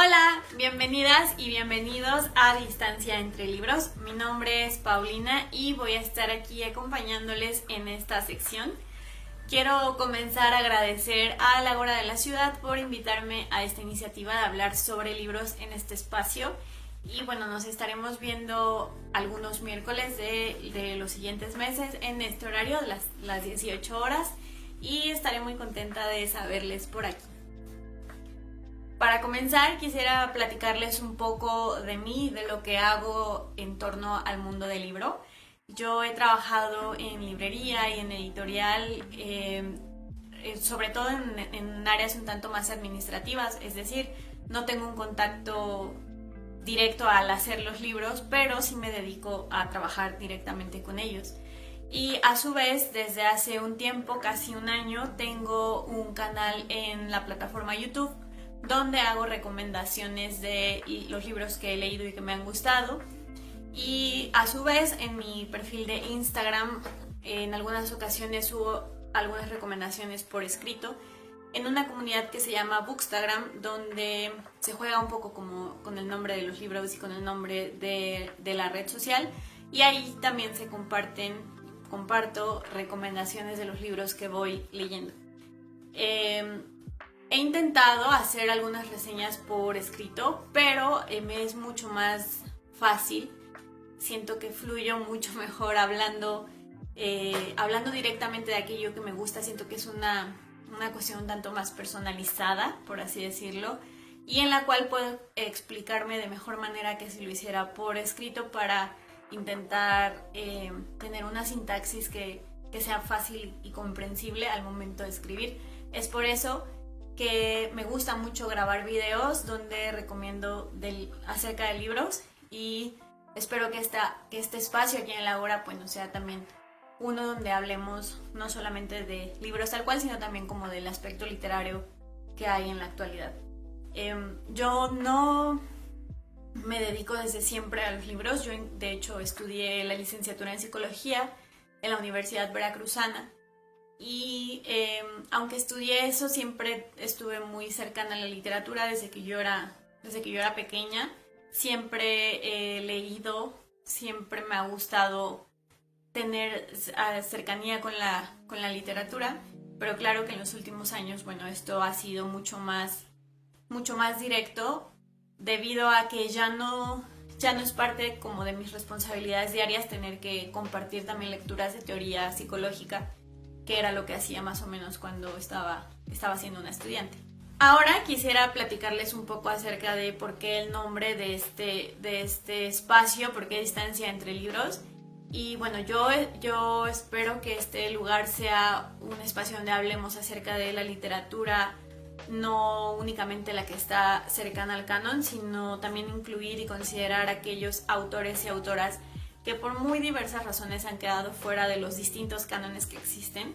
Hola, bienvenidas y bienvenidos a Distancia entre Libros. Mi nombre es Paulina y voy a estar aquí acompañándoles en esta sección. Quiero comenzar a agradecer a La Hora de la Ciudad por invitarme a esta iniciativa de hablar sobre libros en este espacio. Y bueno, nos estaremos viendo algunos miércoles de los siguientes meses en este horario, las 18 horas. Y estaré muy contenta de saberles por aquí. Para comenzar, quisiera platicarles un poco de mí, de lo que hago en torno al mundo del libro. Yo he trabajado en librería y en editorial, sobre todo en áreas un tanto más administrativas, es decir, no tengo un contacto directo al hacer los libros, pero sí me dedico a trabajar directamente con ellos. Y a su vez, desde hace un tiempo, casi un año, tengo un canal en la plataforma YouTube donde hago recomendaciones de los libros que he leído y que me han gustado. Y a su vez, en mi perfil de Instagram, en algunas ocasiones subo algunas recomendaciones por escrito en una comunidad que se llama Bookstagram, donde se juega un poco como con el nombre de los libros y con el nombre de la red social. Y ahí también se comparto recomendaciones de los libros que voy leyendo. He intentado hacer algunas reseñas por escrito, pero me es mucho más fácil. Siento que fluyo mucho mejor hablando directamente de aquello que me gusta. Siento que es una cuestión un tanto más personalizada, por así decirlo, y en la cual puedo explicarme de mejor manera que si lo hiciera por escrito, para intentar tener una sintaxis que sea fácil y comprensible al momento de escribir. Es por eso que me gusta mucho grabar videos donde recomiendo acerca de libros, y espero que este espacio aquí en La Hora pues no sea también uno donde hablemos no solamente de libros tal cual, sino también como del aspecto literario que hay en la actualidad. Yo no me dedico desde siempre a los libros. Yo de hecho estudié la licenciatura en psicología en la Universidad Veracruzana. Y aunque estudié eso, siempre estuve muy cercana a la literatura desde que yo era pequeña. Siempre he leído, siempre me ha gustado tener cercanía con la literatura, pero claro que en los últimos años, bueno, esto ha sido mucho más directo, debido a que ya no es parte como de mis responsabilidades diarias tener que compartir también lecturas de teoría psicológica, que era lo que hacía más o menos cuando estaba siendo una estudiante. Ahora quisiera platicarles un poco acerca de por qué el nombre de este espacio, por qué Distancia entre Libros. Y bueno, yo espero que este lugar sea un espacio donde hablemos acerca de la literatura, no únicamente la que está cercana al canon, sino también incluir y considerar aquellos autores y autoras que por muy diversas razones han quedado fuera de los distintos cánones que existen,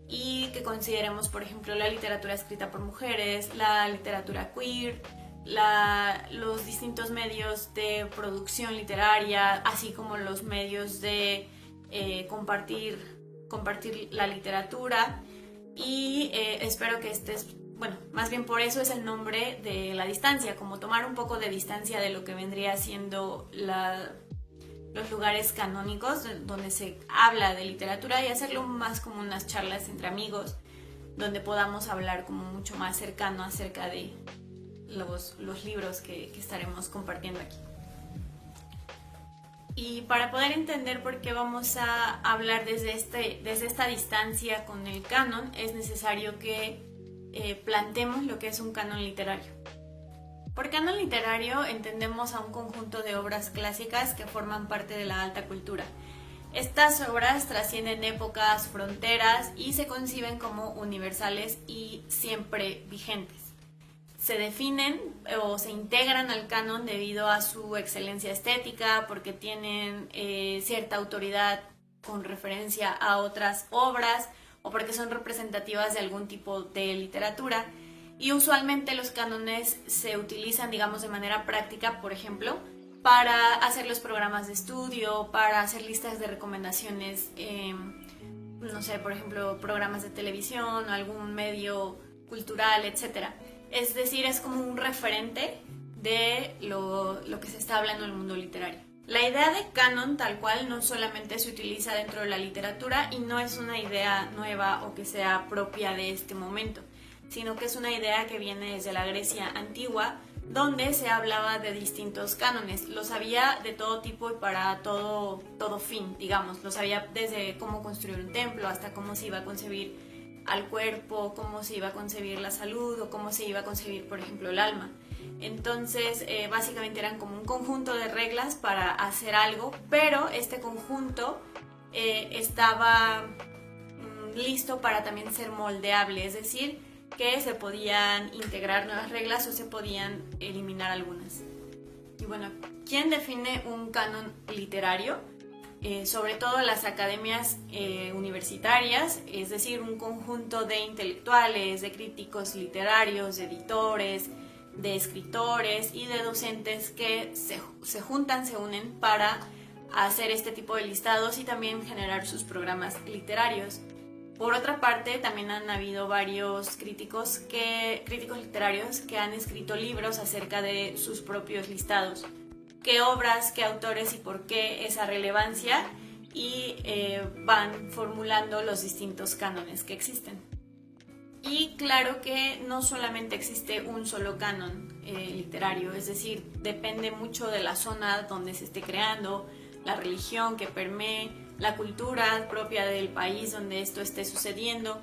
y que consideremos, por ejemplo, la literatura escrita por mujeres, la literatura queer, los distintos medios de producción literaria, así como los medios de compartir la literatura. Y espero que más bien por eso es el nombre de la distancia, como tomar un poco de distancia de lo que vendría siendo los lugares canónicos donde se habla de literatura, y hacerlo más como unas charlas entre amigos, donde podamos hablar como mucho más cercano acerca de los libros que estaremos compartiendo aquí. Y para poder entender por qué vamos a hablar desde esta distancia con el canon, es necesario que planteemos lo que es un canon literario. Por canon literario entendemos a un conjunto de obras clásicas que forman parte de la alta cultura. Estas obras trascienden épocas, fronteras, y se conciben como universales y siempre vigentes. Se definen o se integran al canon debido a su excelencia estética, porque tienen cierta autoridad con referencia a otras obras, o porque son representativas de algún tipo de literatura. Y usualmente los cánones se utilizan, digamos, de manera práctica, por ejemplo, para hacer los programas de estudio, para hacer listas de recomendaciones, no sé, por ejemplo, programas de televisión o algún medio cultural, etc. Es decir, es como un referente de lo que se está hablando en el mundo literario. La idea de canon tal cual no solamente se utiliza dentro de la literatura y no es una idea nueva o que sea propia de este momento, sino que es una idea que viene desde la Grecia antigua, donde se hablaba de distintos cánones. Los había de todo tipo y para todo fin, digamos. Los había desde cómo construir un templo hasta cómo se iba a concebir al cuerpo, cómo se iba a concebir la salud o cómo se iba a concebir, por ejemplo, el alma. Entonces, básicamente eran como un conjunto de reglas para hacer algo, pero este conjunto estaba listo para también ser moldeable, es decir, que se podían integrar nuevas reglas o se podían eliminar algunas. Y bueno, ¿quién define un canon literario? Sobre todo las academias universitarias, es decir, un conjunto de intelectuales, de críticos literarios, de editores, de escritores y de docentes que se juntan, se unen para hacer este tipo de listados y también generar sus programas literarios. Por otra parte, también han habido varios críticos literarios que han escrito libros acerca de sus propios listados. Qué obras, qué autores y por qué esa relevancia, y van formulando los distintos cánones que existen. Y claro que no solamente existe un solo canon literario, es decir, depende mucho de la zona donde se esté creando, la religión que permee, la cultura propia del país donde esto esté sucediendo,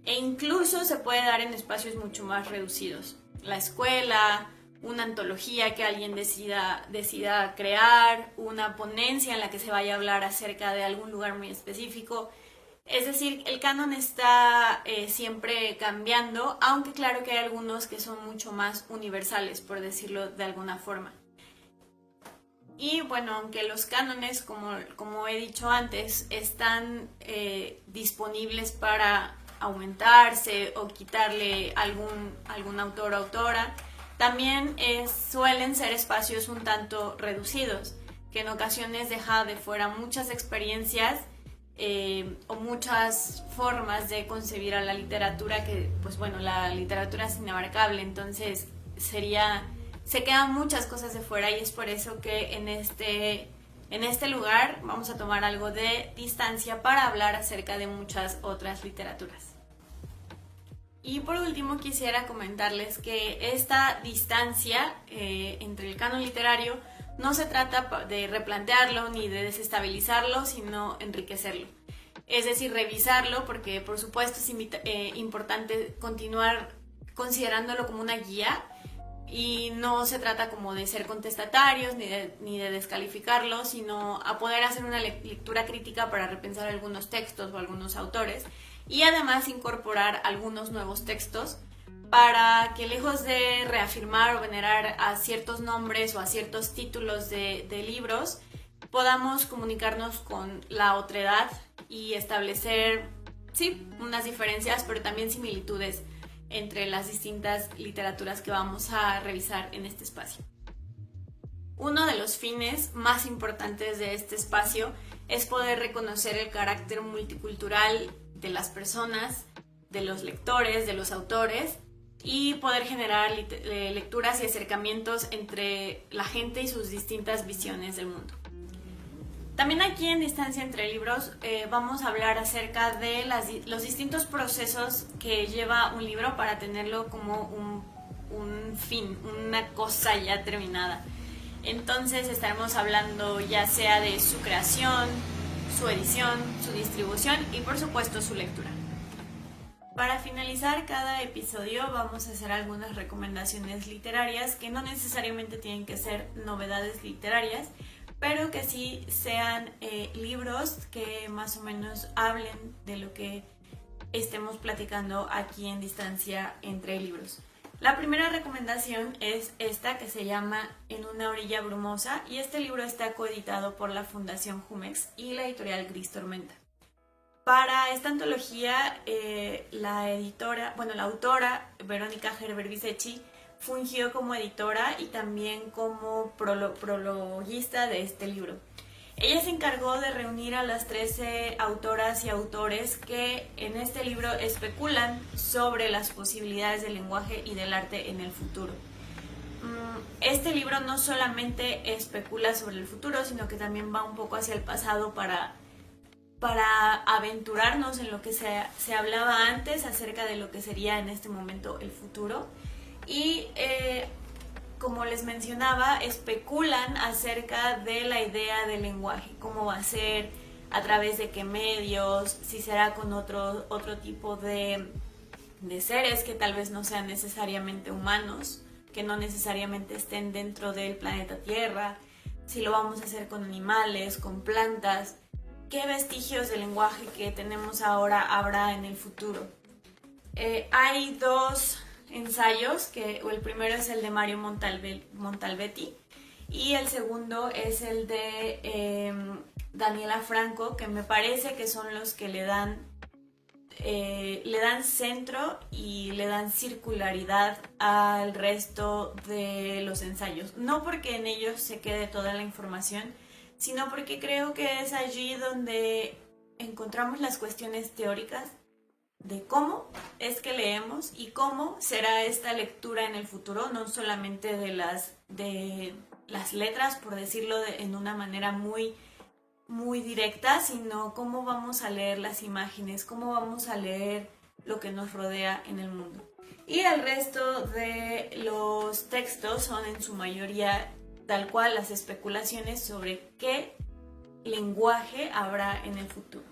e incluso se puede dar en espacios mucho más reducidos. La escuela, una antología que alguien decida crear, una ponencia en la que se vaya a hablar acerca de algún lugar muy específico. Es decir, el canon está siempre cambiando, aunque claro que hay algunos que son mucho más universales, por decirlo de alguna forma. Y bueno, aunque los cánones, como he dicho antes, están disponibles para aumentarse o quitarle algún autor o autora, también suelen ser espacios un tanto reducidos, que en ocasiones deja de fuera muchas experiencias o muchas formas de concebir a la literatura, que pues bueno, la literatura es inabarcable, entonces se quedan muchas cosas de fuera, y es por eso que en este lugar vamos a tomar algo de distancia para hablar acerca de muchas otras literaturas. Y por último quisiera comentarles que esta distancia entre el canon literario no se trata de replantearlo ni de desestabilizarlo, sino enriquecerlo. Es decir, revisarlo, porque por supuesto es importante continuar considerándolo como una guía, y no se trata como de ser contestatarios ni de descalificarlo, sino a poder hacer una lectura crítica para repensar algunos textos o algunos autores, y además incorporar algunos nuevos textos para que, lejos de reafirmar o venerar a ciertos nombres o a ciertos títulos de libros, podamos comunicarnos con la otredad y establecer, sí, unas diferencias, pero también similitudes entre las distintas literaturas que vamos a revisar en este espacio. Uno de los fines más importantes de este espacio es poder reconocer el carácter multicultural de las personas, de los lectores, de los autores, y poder generar lecturas y acercamientos entre la gente y sus distintas visiones del mundo. También aquí en Distancia entre Libros vamos a hablar acerca de los distintos procesos que lleva un libro para tenerlo como un fin, una cosa ya terminada. Entonces estaremos hablando ya sea de su creación, su edición, su distribución y por supuesto su lectura. Para finalizar cada episodio vamos a hacer algunas recomendaciones literarias que no necesariamente tienen que ser novedades literarias, pero que sí sean libros que más o menos hablen de lo que estemos platicando aquí en Distancia entre Libros. La primera recomendación es esta, que se llama En una orilla brumosa, y este libro está coeditado por la Fundación Jumex y la editorial Gris Tormenta. Para esta antología, la autora Verónica Gerber-Visechi fungió como editora y también como prologuista de este libro. Ella se encargó de reunir a las 13 autoras y autores que en este libro especulan sobre las posibilidades del lenguaje y del arte en el futuro. este libro no solamente especula sobre el futuro, sino que también va un poco hacia el pasado para aventurarnos en lo que se hablaba antes acerca de lo que sería en este momento el futuro. Y como les mencionaba, especulan acerca de la idea del lenguaje, cómo va a ser, a través de qué medios, si será con otro tipo de seres que tal vez no sean necesariamente humanos, que no necesariamente estén dentro del planeta Tierra, si lo vamos a hacer con animales, con plantas, qué vestigios del lenguaje que tenemos ahora habrá en el futuro. Hay dos ensayos, el primero es el de Mario Montalbetti y el segundo es el de Daniela Franco, que me parece que son los que le dan centro y le dan circularidad al resto de los ensayos. No porque en ellos se quede toda la información, sino porque creo que es allí donde encontramos las cuestiones teóricas de cómo es que leemos y cómo será esta lectura en el futuro, no solamente de las letras, por decirlo en una manera muy directa, sino cómo vamos a leer las imágenes, cómo vamos a leer lo que nos rodea en el mundo. Y el resto de los textos son en su mayoría tal cual las especulaciones sobre qué lenguaje habrá en el futuro.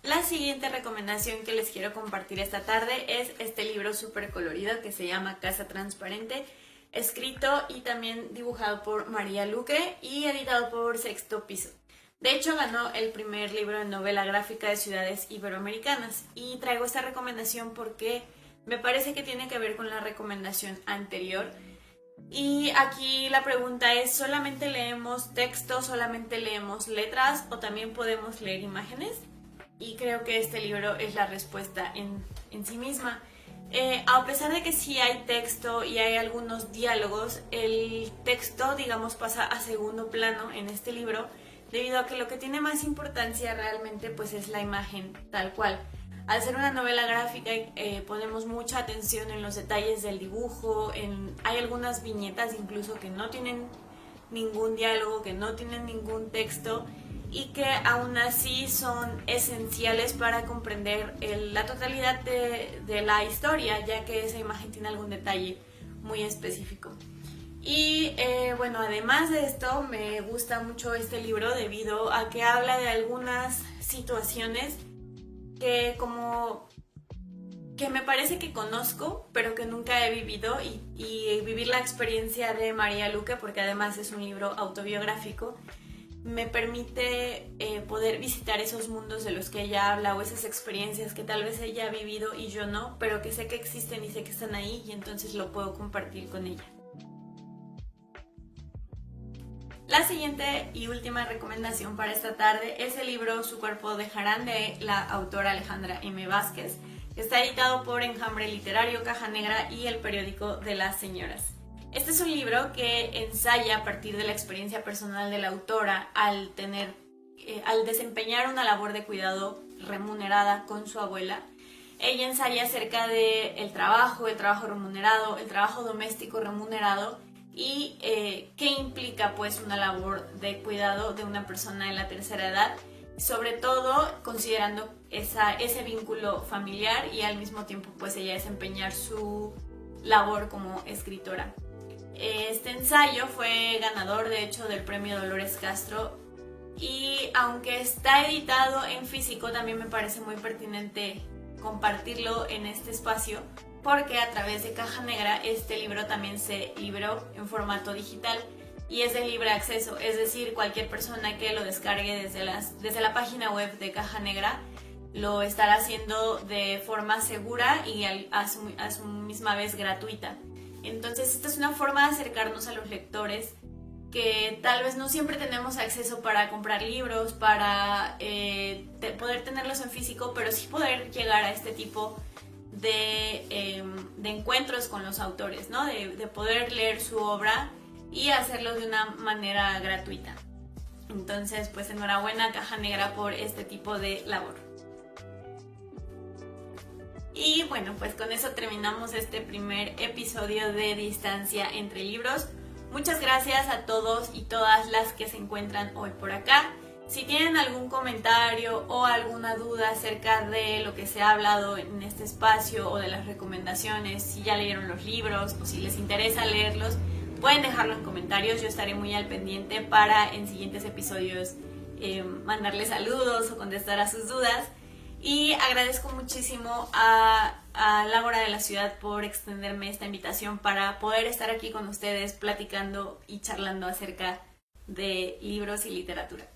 La siguiente recomendación que les quiero compartir esta tarde es este libro súper colorido que se llama Casa Transparente, escrito y también dibujado por María Luque y editado por Sexto Piso. De hecho, ganó el primer libro de novela gráfica de ciudades iberoamericanas y traigo esta recomendación porque me parece que tiene que ver con la recomendación anterior. Y aquí la pregunta es, ¿solamente leemos texto, solamente leemos letras o también podemos leer imágenes? Y creo que este libro es la respuesta en sí misma. A pesar de que sí hay texto y hay algunos diálogos, el texto, digamos, pasa a segundo plano en este libro, debido a que lo que tiene más importancia realmente pues es la imagen tal cual. Al ser una novela gráfica ponemos mucha atención en los detalles del dibujo, hay algunas viñetas incluso que no tienen ningún diálogo, que no tienen ningún texto y que aún así son esenciales para comprender la totalidad de la historia, ya que esa imagen tiene algún detalle muy específico. Y bueno, además de esto me gusta mucho este libro debido a que habla de algunas situaciones que me parece que conozco, pero que nunca he vivido y vivir la experiencia de María Luque, porque además es un libro autobiográfico, me permite poder visitar esos mundos de los que ella habla o esas experiencias que tal vez ella ha vivido y yo no, pero que sé que existen y sé que están ahí y entonces lo puedo compartir con ella. La siguiente y última recomendación para esta tarde es el libro Su cuerpo dejarán de la autora Alejandra M. Vázquez, que está editado por Enjambre Literario, Caja Negra y el periódico de las señoras. Este es un libro que ensaya a partir de la experiencia personal de la autora al desempeñar una labor de cuidado remunerada con su abuela. Ella ensaya acerca del trabajo, el trabajo remunerado, el trabajo doméstico remunerado y qué implica pues una labor de cuidado de una persona en la tercera edad, sobre todo considerando ese vínculo familiar y al mismo tiempo pues ella desempeñar su labor como escritora. Este ensayo fue ganador de hecho del premio Dolores Castro y aunque está editado en físico también me parece muy pertinente compartirlo en este espacio porque a través de Caja Negra este libro también se libró en formato digital y es de libre acceso, es decir, cualquier persona que lo descargue desde la página web de Caja Negra lo estará haciendo de forma segura y a su misma vez gratuita. Entonces esta es una forma de acercarnos a los lectores que tal vez no siempre tenemos acceso para comprar libros, para poder tenerlos en físico, pero sí poder llegar a este tipo de encuentros con los autores, ¿no? De poder leer su obra y hacerlo de una manera gratuita. Entonces, pues enhorabuena Caja Negra por este tipo de labor. Y bueno, pues con eso terminamos este primer episodio de Distancia entre Libros. Muchas gracias a todos y todas las que se encuentran hoy por acá. Si tienen algún comentario o alguna duda acerca de lo que se ha hablado en este espacio o de las recomendaciones, si ya leyeron los libros o si les interesa leerlos, pueden dejarlo en comentarios. Yo estaré muy al pendiente para en siguientes episodios mandarles saludos o contestar a sus dudas. Y agradezco muchísimo a L'Ágora de la Ciudad por extenderme esta invitación para poder estar aquí con ustedes platicando y charlando acerca de libros y literatura.